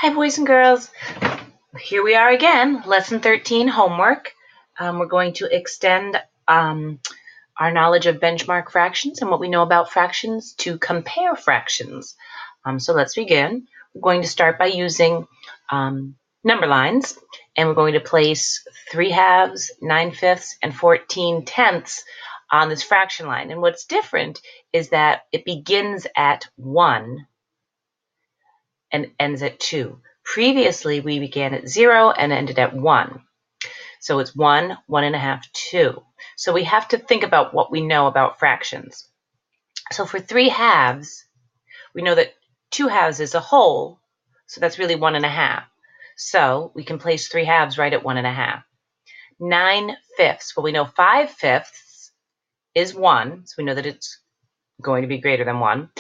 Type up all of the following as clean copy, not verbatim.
Hi, boys and girls. Here we are again, lesson 13, homework. We're going to extend our knowledge of benchmark fractions and what we know about fractions to compare fractions. So let's begin. We're going to start by using number lines, and we're going to place 3/2, 9/5, and 14/10 on this fraction line. And what's different is that it begins at 1 and ends at 2. Previously, we began at 0 and ended at 1. So it's 1, 1.5, 2. So we have to think about what we know about fractions. So for 3/2, we know that 2/2 is a whole, so that's really 1.5. So we can place 3/2 right at 1.5. 9/5, well, we know 5/5 is 1, so we know that it's going to be greater than 1.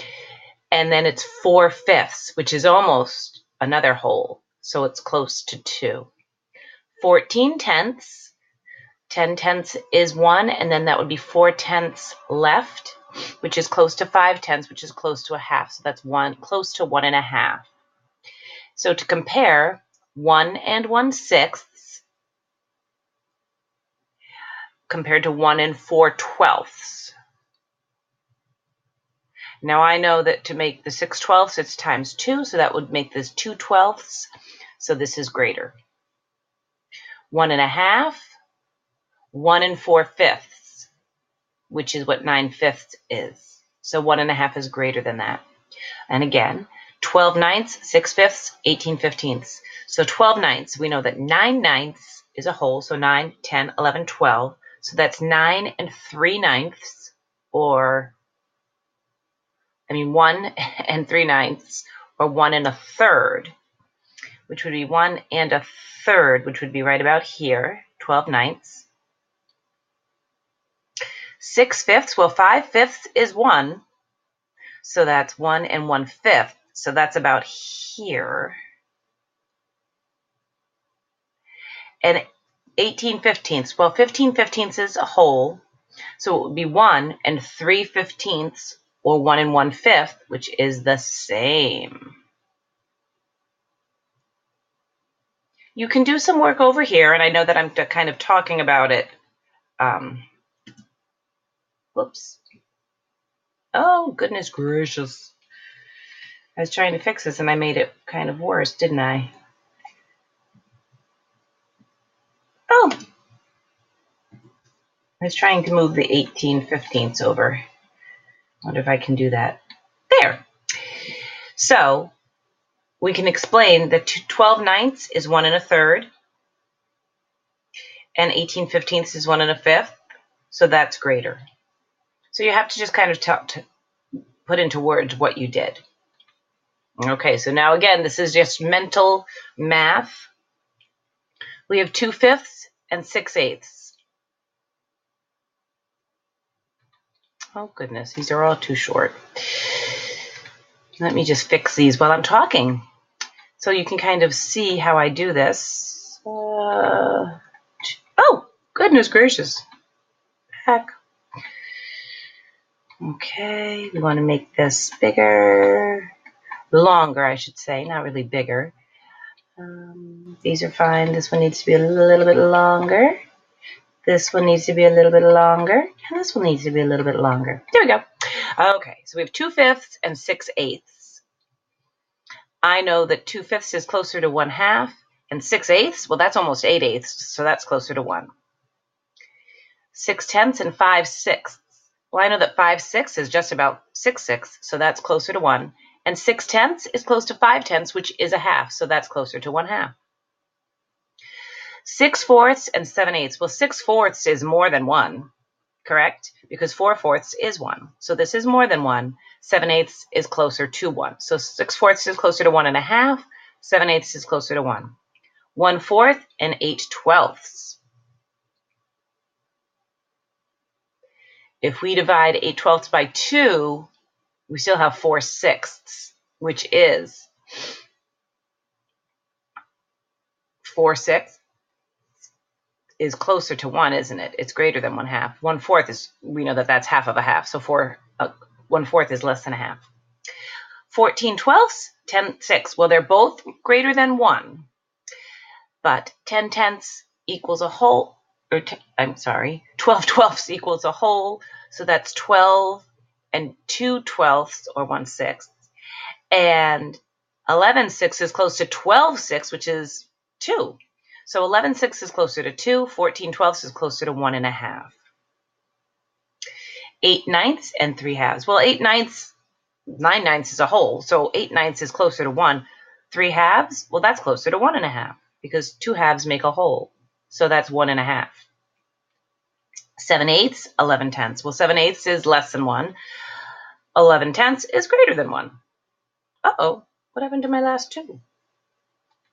And then it's 4/5, which is almost another whole, so it's close to 2. 14/10, 10/10 is 1, and then that would be 4/10 left, which is close to 5/10, which is close to a half, so that's close to 1.5. So to compare 1 and 1/6 compared to 1 and 4/12. Now I know that to make the 6/12, it's times 2, so that would make this 2/12. So this is greater. 1.5, 1 and 4/5, which is what 9/5 is. So 1.5 is greater than that. And again, 12/9, 6/5, 18/15. So 12/9, we know that 9/9 is a whole, so 9, 10, 11, 12. So that's 9 and 3/9, or 1 and 3/9, or 1 and 1/3, which would be 1 and 1/3, which would be right about here, 12/9. 6/5, well, 5/5 is 1, so that's 1 and 1/5, so that's about here. And 18/15, well, 15/15 is a whole, so it would be 1 and 3/15, or 1 and 1/5, which is the same. You can do some work over here, and I know that I'm kind of talking about it. Whoops. Oh, goodness gracious. I was trying to fix this, and I made it kind of worse, didn't I? Oh. I was trying to move the 18/15 over. I wonder if I can do that. There. So we can explain that 12/9 is 1 and 1/3, and 18/15 is 1 and 1/5, so that's greater. So you have to just kind of put into words what you did. Okay, so now again, this is just mental math. We have 2/5 and 6/8. Oh goodness, these are all too short. Let me just fix these while I'm talking, so you can kind of see how I do this. Oh, goodness gracious. Heck. Okay, we want to make this bigger, longer, I should say, not really bigger. These are fine. This one needs to be a little bit longer. This one needs to be a little bit longer, and this one needs to be a little bit longer. There we go. Okay, so we have 2/5 and 6/8. I know that 2/5 is closer to 1/2, and 6/8, well, that's almost 8/8, so that's closer to 1. 6/10 and 5/6. Well, I know that 5/6 is just about 6/6, so that's closer to 1. And 6/10 is close to 5/10, which is a half, so that's closer to 1/2. 6/4 and 7/8. Well, 6/4 is more than 1, correct? Because 4/4 is 1. So this is more than 1. 7/8 is closer to 1. So 6/4 is closer to 1.5. 7/8 is closer to 1. 1/4 and 8/12. If we divide 8/12 by 2, we still have 4/6, which is 4/6 is closer to 1, isn't it? It's greater than 1/2. 1/4 is, we know that that's half of a half, so 1/4 is less than a half. 14 twelfths, 10 sixths. Well, they're both greater than 1, but 10 tenths equals a whole, or 12 twelfths equals a whole, so that's 12 and 2 twelfths, or 1/6. And 11 sixths is close to 12 sixths, which is 2. So 11 sixths is closer to 2, 14 twelfths is closer to 1.5. 8 ninths and 3 halves. Well, 8 ninths, 9 ninths is a whole, so 8 ninths is closer to 1. 3 halves, well, that's closer to 1.5, because 2 halves make a whole, so that's 1.5. 7 eighths, 11 tenths. Well, 7 eighths is less than 1. 11 tenths is greater than 1. Uh-oh, what happened to my last 2?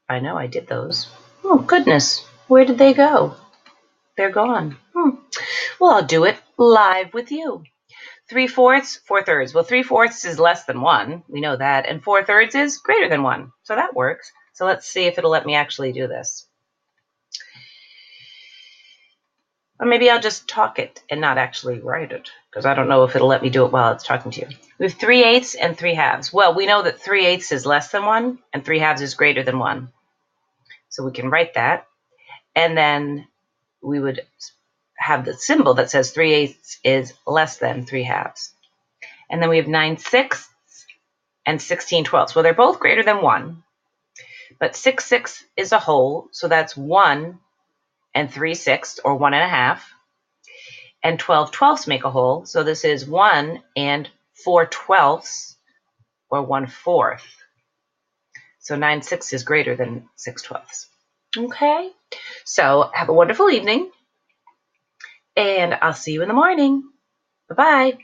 I know I did those. Oh, goodness, where did they go? They're gone. Well, I'll do it live with you. 3/4, 4/3. Well, 3/4 is less than 1. We know that. And 4/3 is greater than 1. So that works. So let's see if it'll let me actually do this. Or maybe I'll just talk it and not actually write it, because I don't know if it'll let me do it while it's talking to you. We have 3 eighths and 3 halves. Well, we know that 3 eighths is less than 1 and 3 halves is greater than 1. So we can write that. And then we would have the symbol that says 3 eighths is less than 3 halves. And then we have 9 sixths and 16 twelfths. Well, they're both greater than 1, but 6 sixths is a whole, so that's 1 and 3 sixths, or 1.5. And 12 twelfths make a whole, so this is 1 and 4 twelfths, or 1/4. So 9 sixths is greater than 6 twelfths. Okay, so have a wonderful evening, and I'll see you in the morning. Bye-bye.